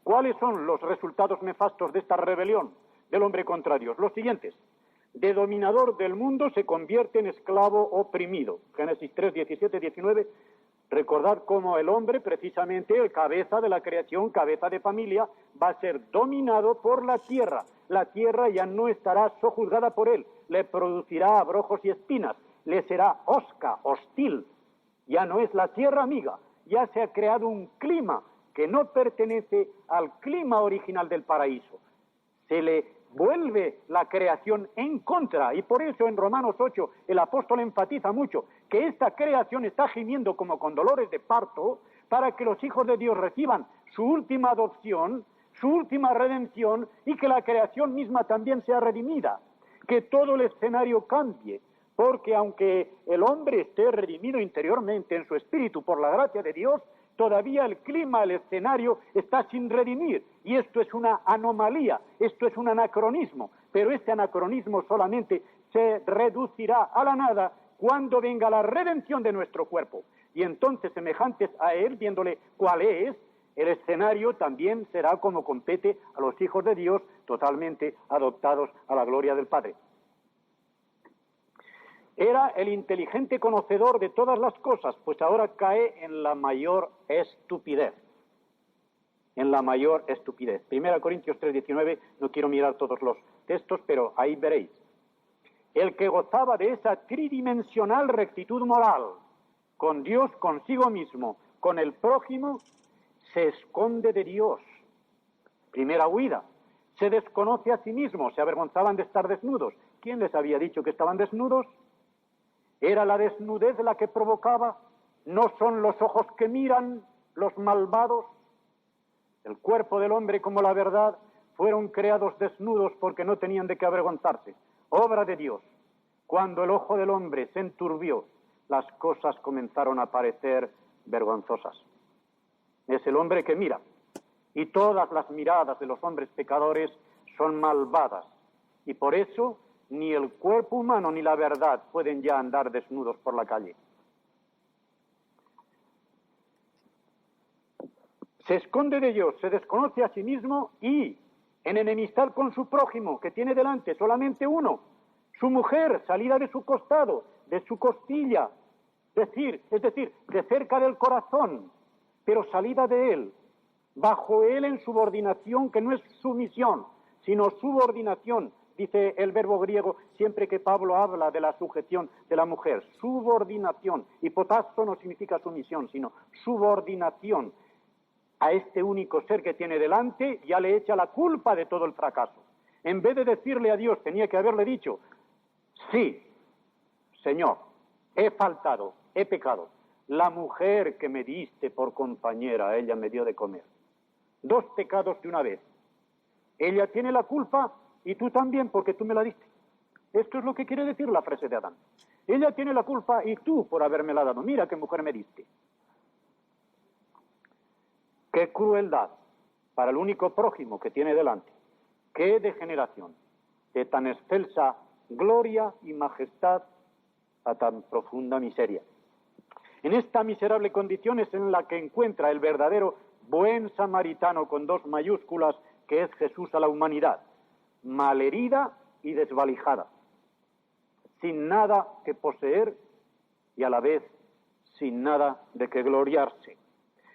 ¿Cuáles son los resultados nefastos de esta rebelión del hombre contra Dios? Los siguientes. De dominador del mundo se convierte en esclavo oprimido. Génesis 3, 17, 19. Recordad cómo el hombre, precisamente el cabeza de la creación, cabeza de familia, va a ser dominado por la tierra. La tierra ya no estará sojuzgada por él, le producirá abrojos y espinas, le será hosca, hostil. Ya no es la tierra amiga, ya se ha creado un clima que no pertenece al clima original del paraíso. Se le vuelve la creación en contra, y por eso en Romanos 8 el apóstol enfatiza mucho que esta creación está gimiendo como con dolores de parto para que los hijos de Dios reciban su última adopción, su última redención, y que la creación misma también sea redimida, que todo el escenario cambie, porque aunque el hombre esté redimido interiormente en su espíritu por la gracia de Dios, todavía el clima, el escenario está sin redimir, y esto es una anomalía, esto es un anacronismo, pero este anacronismo solamente se reducirá a la nada cuando venga la redención de nuestro cuerpo, y entonces semejantes a él, viéndole cuál es, el escenario también será como compete a los hijos de Dios totalmente adoptados a la gloria del Padre. Era el inteligente conocedor de todas las cosas, pues ahora cae en la mayor estupidez. En la mayor estupidez. 1 Corintios 3:19, no quiero mirar todos los textos, pero ahí veréis. El que gozaba de esa tridimensional rectitud moral, con Dios, consigo mismo, con el prójimo, se esconde de Dios. Primera huida. Se desconoce a sí mismo, se avergonzaban de estar desnudos. ¿Quién les había dicho que estaban desnudos? ¿Era la desnudez la que provocaba? ¿No son los ojos que miran los malvados? El cuerpo del hombre como la verdad fueron creados desnudos porque no tenían de qué avergonzarse. Obra de Dios. Cuando el ojo del hombre se enturbió, las cosas comenzaron a parecer vergonzosas. Es el hombre que mira. y todas las miradas de los hombres pecadores son malvadas, y por eso ni el cuerpo humano ni la verdad pueden ya andar desnudos por la calle. Se esconde de Dios, se desconoce a sí mismo y, en enemistad con su prójimo, que tiene delante solamente uno, su mujer, salida de su costado, de su costilla, es decir, de cerca del corazón, pero salida de él, bajo él en subordinación, que no es sumisión, sino subordinación, dice el verbo griego, siempre que Pablo habla de la sujeción de la mujer, subordinación, hipotasso no significa sumisión, sino subordinación a este único ser que tiene delante, ya le echa la culpa de todo el fracaso. En vez de decirle a Dios, tenía que haberle dicho, sí, Señor, he faltado, he pecado. La mujer que me diste por compañera, ella me dio de comer. 2 pecados de una vez. Ella tiene la culpa y tú también, porque tú me la diste. Esto es lo que quiere decir la frase de Adán. Ella tiene la culpa y tú por habérmela dado. Mira qué mujer me diste. Qué crueldad para el único prójimo que tiene delante. Qué degeneración de tan excelsa gloria y majestad a tan profunda miseria. En esta miserable condición es en la que encuentra el verdadero buen samaritano con 2 mayúsculas, que es Jesús a la humanidad, malherida y desvalijada, sin nada que poseer y a la vez sin nada de que gloriarse.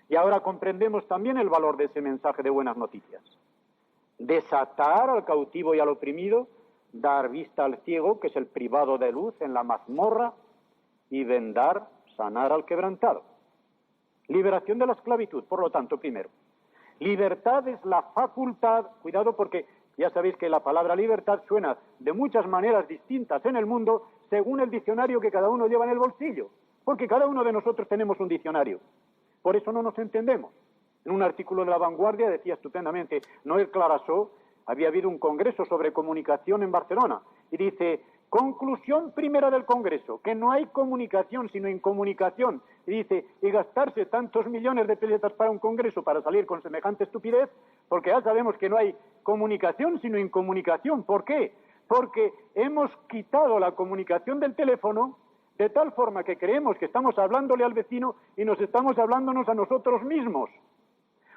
Y ahora comprendemos también el valor de ese mensaje de buenas noticias. Desatar al cautivo y al oprimido, dar vista al ciego, que es el privado de luz en la mazmorra, y vendar, sanar al quebrantado. Liberación de la esclavitud, por lo tanto, primero. Libertad es la facultad, cuidado porque ya sabéis que la palabra libertad suena de muchas maneras distintas en el mundo según el diccionario que cada uno lleva en el bolsillo, porque cada uno de nosotros tenemos un diccionario. Por eso no nos entendemos. En un artículo de La Vanguardia decía estupendamente Noel Clarasó, había habido un congreso sobre comunicación en Barcelona, y dice, conclusión primera del congreso, que no hay comunicación sino incomunicación. Y dice, y gastarse tantos millones de pesetas para un congreso para salir con semejante estupidez, porque ya sabemos que no hay comunicación sino incomunicación. ¿Por qué? Porque hemos quitado la comunicación del teléfono de tal forma que creemos que estamos hablándole al vecino y nos estamos hablándonos a nosotros mismos.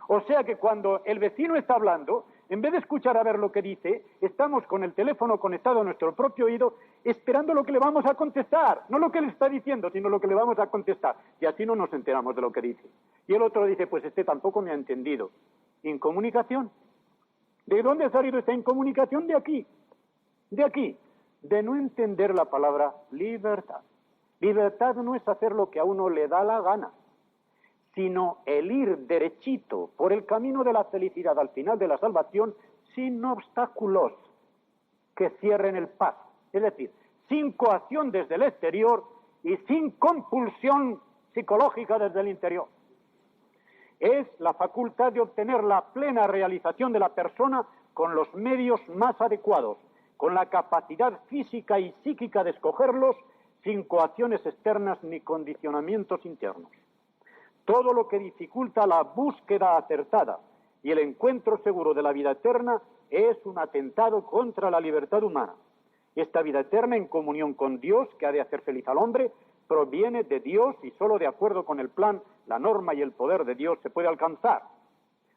O sea que cuando el vecino está hablando, en vez de escuchar a ver lo que dice, estamos con el teléfono conectado a nuestro propio oído, esperando lo que le vamos a contestar. No lo que le está diciendo, sino lo que le vamos a contestar. Y así no nos enteramos de lo que dice. Y el otro dice, pues este tampoco me ha entendido. Incomunicación. ¿De dónde ha salido esta incomunicación? De aquí. De aquí. De no entender la palabra libertad. Libertad no es hacer lo que a uno le da la gana, sino el ir derechito por el camino de la felicidad al final de la salvación sin obstáculos que cierren el paso. Es decir, sin coacción desde el exterior y sin compulsión psicológica desde el interior. Es la facultad de obtener la plena realización de la persona con los medios más adecuados, con la capacidad física y psíquica de escogerlos sin coacciones externas ni condicionamientos internos. Todo lo que dificulta la búsqueda acertada y el encuentro seguro de la vida eterna es un atentado contra la libertad humana. Esta vida eterna en comunión con Dios, que ha de hacer feliz al hombre, proviene de Dios y solo de acuerdo con el plan, la norma y el poder de Dios se puede alcanzar.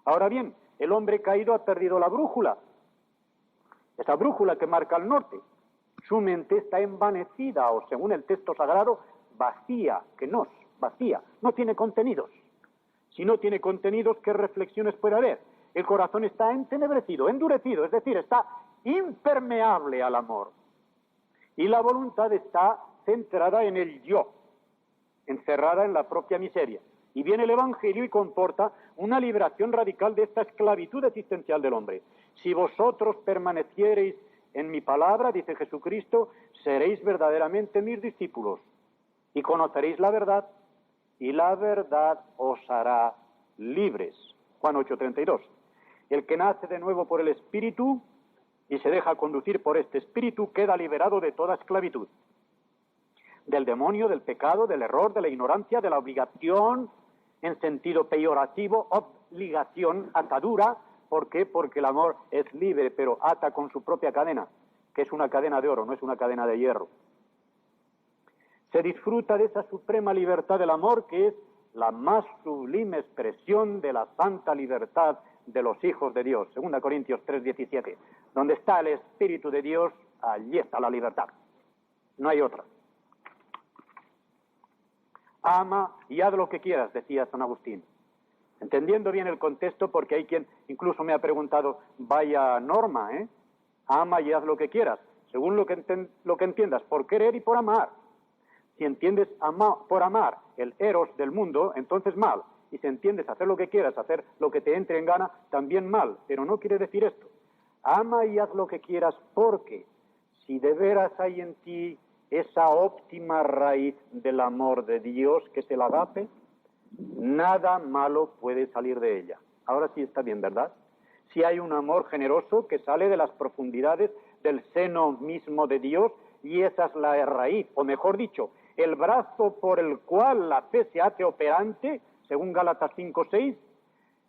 Ahora bien, el hombre caído ha perdido la brújula, esa brújula que marca el norte. Su mente está envanecida o, según el texto sagrado, vacía, vacía, no tiene contenidos. Si no tiene contenidos, ¿qué reflexiones puede haber? El corazón está entenebrecido, endurecido, es decir, está impermeable al amor. Y la voluntad está centrada en el yo, encerrada en la propia miseria. Y viene el Evangelio y comporta una liberación radical de esta esclavitud existencial del hombre. Si vosotros permaneciereis en mi palabra, dice Jesucristo, seréis verdaderamente mis discípulos y conoceréis la verdad, y la verdad os hará libres. Juan 8:32. El que nace de nuevo por el Espíritu y se deja conducir por este Espíritu queda liberado de toda esclavitud. Del demonio, del pecado, del error, de la ignorancia, de la obligación, en sentido peyorativo, ligación, atadura. ¿Por qué? Porque el amor es libre, pero ata con su propia cadena, que es una cadena de oro, no es una cadena de hierro. Se disfruta de esa suprema libertad del amor, que es la más sublime expresión de la santa libertad de los hijos de Dios. 2 Corintios 3:17. Donde está el Espíritu de Dios, allí está la libertad. No hay otra. Ama y haz lo que quieras, decía San Agustín. Entendiendo bien el contexto, porque hay quien incluso me ha preguntado, vaya norma, ama y haz lo que quieras, según lo que entiendas, por querer y por amar. Si entiendes por amar el eros del mundo, entonces mal. Y si entiendes hacer lo que quieras, hacer lo que te entre en gana, también mal. Pero no quiere decir esto. Ama y haz lo que quieras, porque si de veras hay en ti esa óptima raíz del amor de Dios que es el agape, nada malo puede salir de ella. Ahora sí está bien, ¿verdad? Si hay un amor generoso que sale de las profundidades del seno mismo de Dios, y esa es la raíz, o mejor dicho, el brazo por el cual la fe se hace operante, según Gálatas 5:6,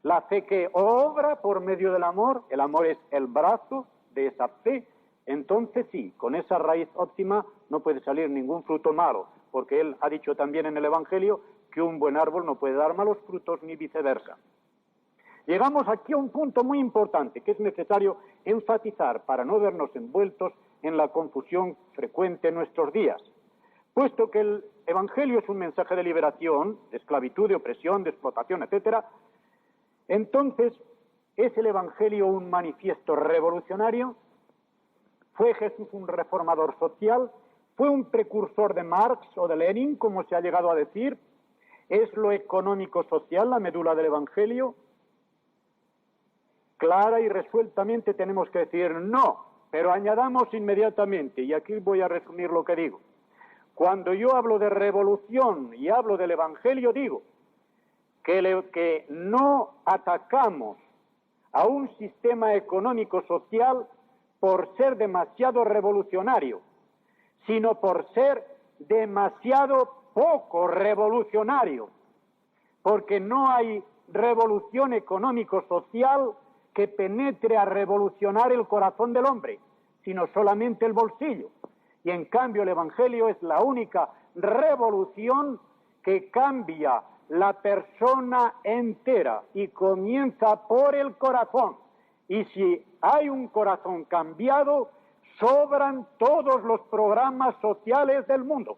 la fe que obra por medio del amor, el amor es el brazo de esa fe. Entonces sí, con esa raíz óptima no puede salir ningún fruto malo, porque él ha dicho también en el Evangelio que un buen árbol no puede dar malos frutos ni viceversa. Llegamos aquí a un punto muy importante que es necesario enfatizar para no vernos envueltos en la confusión frecuente en nuestros días. Puesto que el Evangelio es un mensaje de liberación, de esclavitud, de opresión, de explotación, etc., entonces, ¿es el Evangelio un manifiesto revolucionario? ¿Fue Jesús un reformador social? ¿Fue un precursor de Marx o de Lenin, como se ha llegado a decir? ¿Es lo económico-social la médula del Evangelio? Clara y resueltamente tenemos que decir no, pero añadamos inmediatamente, y aquí voy a resumir lo que digo. Cuando yo hablo de revolución y hablo del Evangelio, digo que no atacamos a un sistema económico-social por ser demasiado revolucionario, sino por ser demasiado poco revolucionario, porque no hay revolución económico-social que penetre a revolucionar el corazón del hombre, sino solamente el bolsillo. Y en cambio el Evangelio es la única revolución que cambia la persona entera y comienza por el corazón. Y si hay un corazón cambiado, sobran todos los programas sociales del mundo.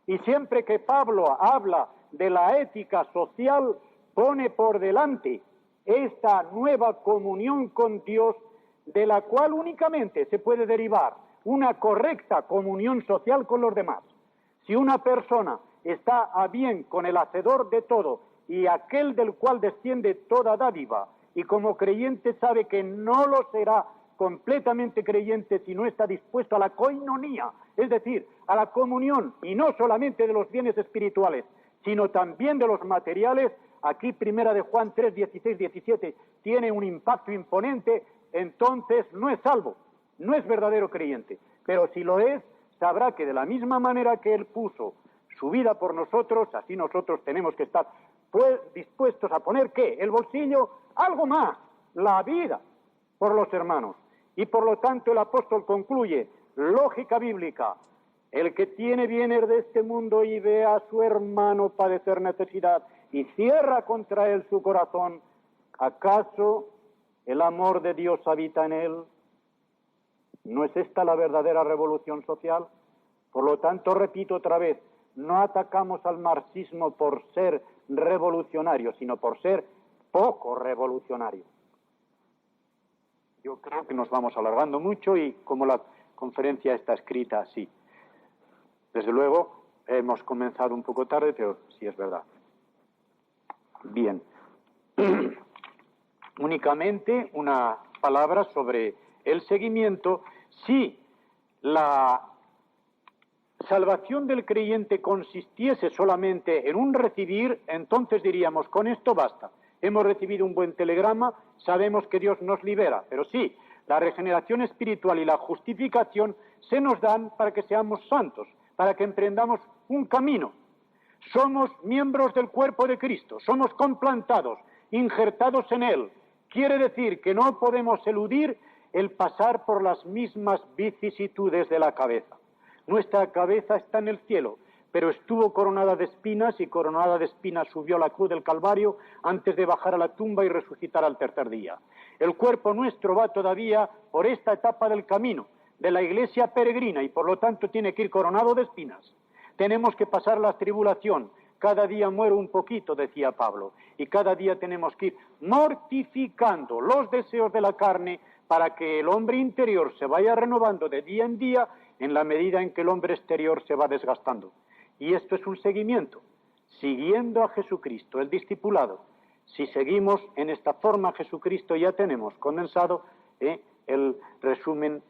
Y siempre que Pablo habla de la ética social, pone por delante esta nueva comunión con Dios, de la cual únicamente se puede derivar una correcta comunión social con los demás. Si una persona está a bien con el hacedor de todo y aquel del cual desciende toda dádiva, y como creyente sabe que no lo será completamente creyente si no está dispuesto a la koinonía, es decir, a la comunión, y no solamente de los bienes espirituales, sino también de los materiales, aquí Primera de Juan 3, 16, 17 tiene un impacto imponente, entonces no es salvo, no es verdadero creyente. Pero si lo es, sabrá que de la misma manera que Él puso su vida por nosotros, así nosotros tenemos que estar dispuestos a poner, ¿qué? El bolsillo, algo más, la vida por los hermanos. Y por lo tanto el apóstol concluye, lógica bíblica, el que tiene bienes de este mundo y ve a su hermano padecer necesidad y cierra contra él su corazón, ¿acaso el amor de Dios habita en él? ¿No es esta la verdadera revolución social? Por lo tanto, repito otra vez, no atacamos al marxismo por ser revolucionario, sino por ser poco revolucionario. Yo creo que nos vamos alargando mucho y como la conferencia está escrita así. Desde luego, hemos comenzado un poco tarde, pero sí es verdad. Bien. Únicamente una palabra sobre el seguimiento. Si la salvación del creyente consistiese solamente en un recibir, entonces diríamos, con esto basta. Hemos recibido un buen telegrama, sabemos que Dios nos libera. Pero sí, la regeneración espiritual y la justificación se nos dan para que seamos santos, para que emprendamos un camino. Somos miembros del cuerpo de Cristo, somos complantados injertados en él. Quiere decir que no podemos eludir el pasar por las mismas vicisitudes de la cabeza. Nuestra cabeza está en el cielo, pero estuvo coronada de espinas y coronada de espinas subió a la cruz del Calvario antes de bajar a la tumba y resucitar al tercer día. El cuerpo nuestro va todavía por esta etapa del camino de la iglesia peregrina y por lo tanto tiene que ir coronado de espinas. Tenemos que pasar la tribulación. Cada día muero un poquito, decía Pablo, y cada día tenemos que ir mortificando los deseos de la carne para que el hombre interior se vaya renovando de día en día en la medida en que el hombre exterior se va desgastando. Y esto es un seguimiento, siguiendo a Jesucristo, el discipulado. Si seguimos en esta forma a Jesucristo, ya tenemos condensado el resumen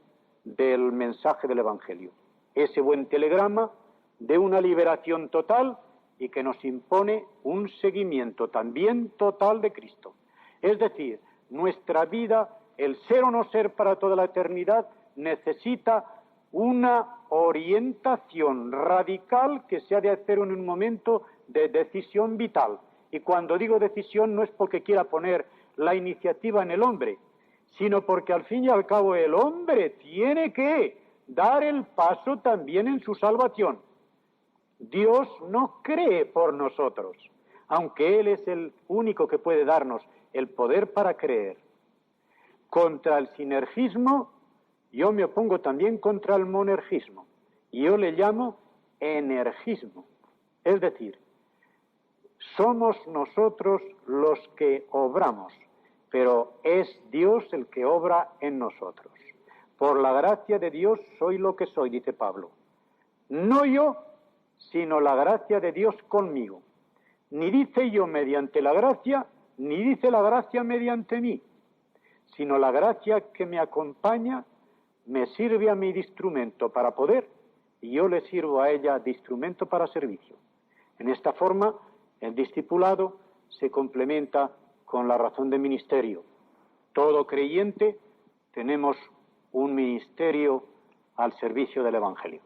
del mensaje del Evangelio. Ese buen telegrama de una liberación total y que nos impone un seguimiento también total de Cristo. Es decir, nuestra vida, el ser o no ser para toda la eternidad, necesita una orientación radical que se ha de hacer en un momento de decisión vital. Y cuando digo decisión no es porque quiera poner la iniciativa en el hombre, sino porque al fin y al cabo el hombre tiene que dar el paso también en su salvación. Dios no cree por nosotros, aunque Él es el único que puede darnos el poder para creer. Contra el sinergismo, yo me opongo también contra el monergismo, y yo le llamo energismo. Es decir, somos nosotros los que obramos, pero es Dios el que obra en nosotros. Por la gracia de Dios soy lo que soy, dice Pablo. No yo, sino la gracia de Dios conmigo. Ni dice yo mediante la gracia, ni dice la gracia mediante mí, sino la gracia que me acompaña me sirve a mí de instrumento para poder, y yo le sirvo a ella de instrumento para servicio. En esta forma, el discipulado se complementa con la razón de ministerio. Todo creyente tenemos un ministerio al servicio del Evangelio.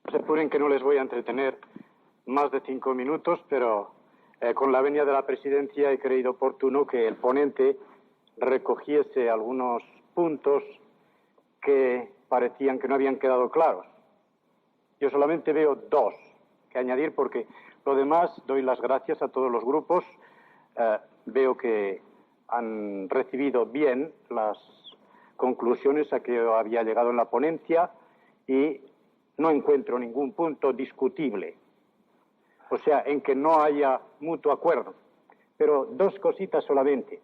Se apuren que no les voy a entretener más de 5 minutos, pero con la venia de la presidencia he creído oportuno que el ponente recogiese algunos puntos que parecían que no habían quedado claros. Yo solamente veo 2 que añadir porque lo demás doy las gracias a todos los grupos. Veo que han recibido bien las conclusiones a que había llegado en la ponencia y no encuentro ningún punto discutible, o sea, en que no haya mutuo acuerdo. Pero 2 cositas solamente.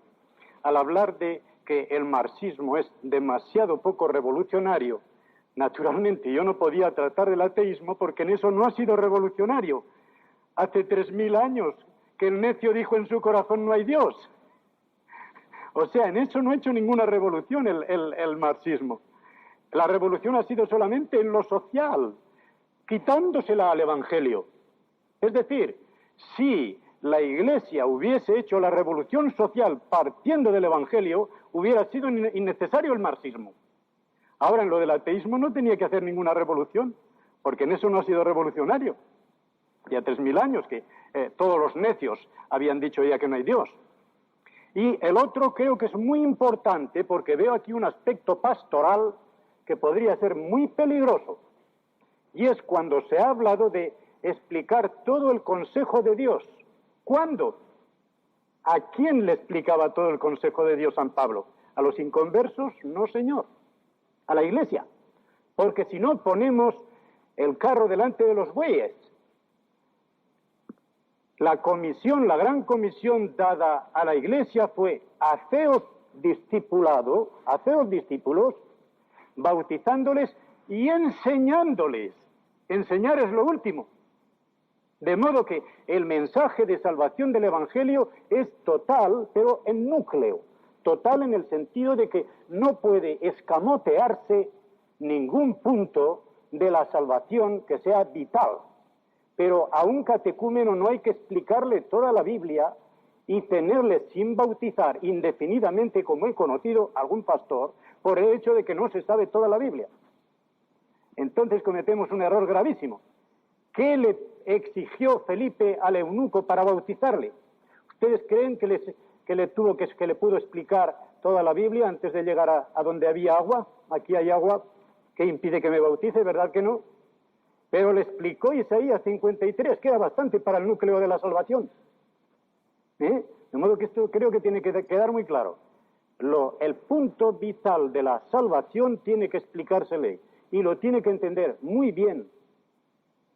Al hablar de que el marxismo es demasiado poco revolucionario, naturalmente yo no podía tratar del ateísmo porque en eso no ha sido revolucionario. Hace 3000 años que el necio dijo en su corazón no hay Dios. O sea, en eso no ha hecho ninguna revolución el marxismo. La revolución ha sido solamente en lo social, quitándosela al Evangelio. Es decir, si la Iglesia hubiese hecho la revolución social partiendo del Evangelio, hubiera sido innecesario el marxismo. Ahora, en lo del ateísmo no tenía que hacer ninguna revolución, porque en eso no ha sido revolucionario. Ya 3000 años que todos los necios habían dicho ya que no hay Dios. Y el otro creo que es muy importante, porque veo aquí un aspecto pastoral que podría ser muy peligroso, y es cuando se ha hablado de explicar todo el consejo de Dios. ¿Cuándo? ¿A quién le explicaba todo el consejo de Dios San Pablo? ¿A los inconversos? No, señor. A la Iglesia. Porque si no ponemos el carro delante de los bueyes. La comisión, la gran comisión dada a la Iglesia fue haceos discipulados, bautizándoles y enseñándoles. Enseñar es lo último. De modo que el mensaje de salvación del Evangelio es total, pero en núcleo. Total en el sentido de que no puede escamotearse ningún punto de la salvación que sea vital. Pero a un catecúmeno no hay que explicarle toda la Biblia y tenerles sin bautizar indefinidamente, como he conocido algún pastor, por el hecho de que no se sabe toda la Biblia. Entonces cometemos un error gravísimo. ¿Qué le exigió Felipe al eunuco para bautizarle? ¿Ustedes creen que le pudo explicar toda la Biblia antes de llegar a donde había agua? Aquí hay agua, ¿qué impide que me bautice? ¿Verdad que no? Pero le explicó Isaías 53, que era bastante para el núcleo de la salvación. De modo que esto creo que tiene que quedar muy claro. El punto vital de la salvación tiene que explicársele y lo tiene que entender muy bien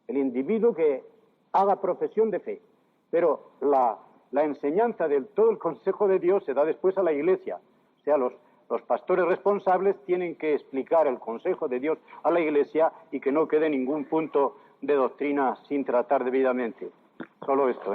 el individuo que haga profesión de fe. Pero la enseñanza de todo el consejo de Dios se da después a la Iglesia. O sea, los pastores responsables tienen que explicar el consejo de Dios a la Iglesia y que no quede ningún punto de doctrina sin tratar debidamente. Solo esto,